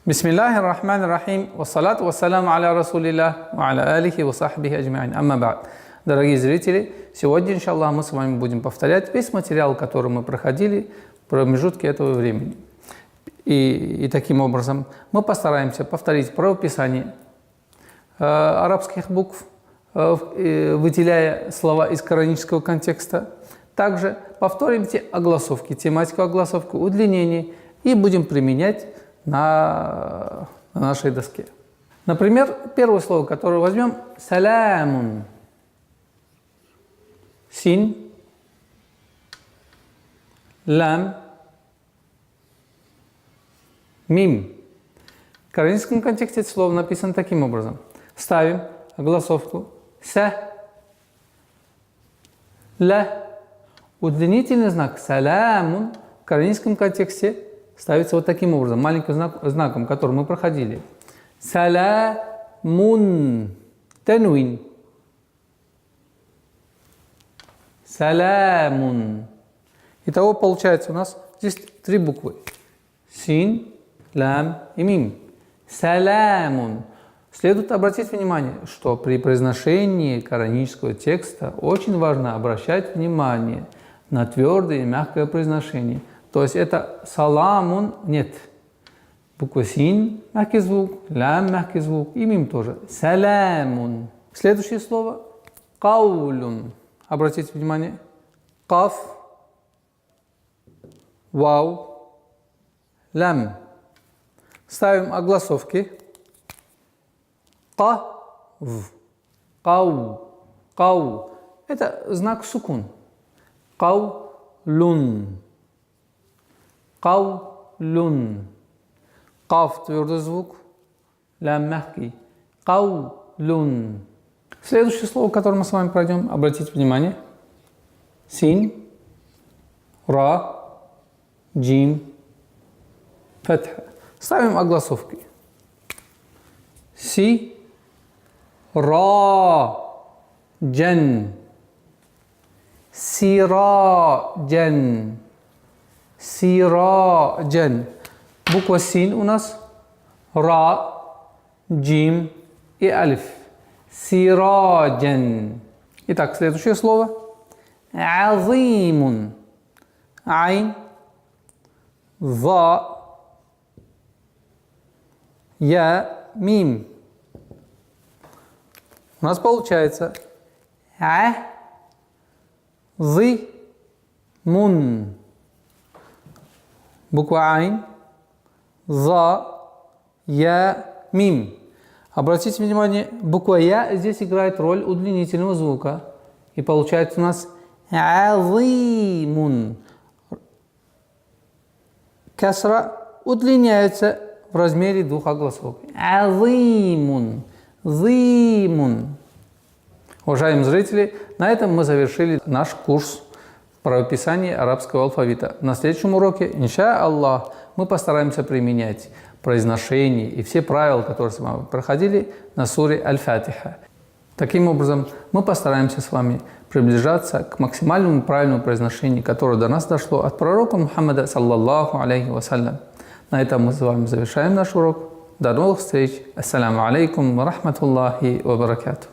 Бисмиллахи рахмани рахим, вассалату вассаляму аля расулиллах, ва аля алихи ва сахбихи аджмаин. Амма ба'д. Дорогие зрители, сегодня, иншаллах, мы с вами будем повторять весь материал, который мы проходили в промежутке этого времени. И таким образом мы постараемся повторить правописание арабских букв, выделяя слова из коранического контекста. Также повторим огласовки, тематику огласовки, удлинение и будем применять на нашей доске. Например, первое слово, которое возьмем, салямун. Син, лам, мим. В кораническом контексте это слово написано таким образом. Ставим огласовку са, ла. Удлинительный знак салямун в кораническом контексте ставится вот таким образом, маленьким знаком, который мы проходили. Салямун, танвин. Салямун. Итого получается у нас здесь три буквы. Син, лам и мим. Салямун. Следует обратить внимание, что при произношении коранического текста очень важно обращать внимание на твердое и мягкое произношение. То есть это саламун нет. Буква син – мягкий звук, лям – мягкий звук, и мим тоже. Салямун. Следующее слово – каулюн. Обратите внимание. Каф, вау, лям. Ставим огласовки. Кав, кау, кау. Это знак сукун. Каулюн. Каулюн. Каф твердый звук, лям мягкий. Каулюн. Следующее слово, которое мы с вами пройдем, обратите внимание. Син, ра, джим, фатха. Ставим огласовки. Си, ра, джан. Сираджан. Сираджан. Буква син у нас ра, джим и алиф. Сираджан. Итак, следующее слово. Азимун. Айн, за, я, мим. У нас получается зы-мун. Буква айн, за, я, мим. Обратите внимание, буква я здесь играет роль удлинительного звука. И получается у нас азимун. Касра удлиняется в размере двух огласовок. Азимун. Зимун. Уважаемые зрители, на этом мы завершили наш курс правописания арабского алфавита. На следующем уроке, иншаллах, мы постараемся применять произношение и все правила, которые с вами проходили на суре Аль-Фатиха. Таким образом, мы постараемся с вами приближаться к максимальному правильному произношению, которое до нас дошло от пророка Мухаммада, саллаллаху алейхи вассалям. На этом мы с вами завершаем наш урок. До новых встреч. Ассаляму алейкум ва рахматуллахи ва баракатух.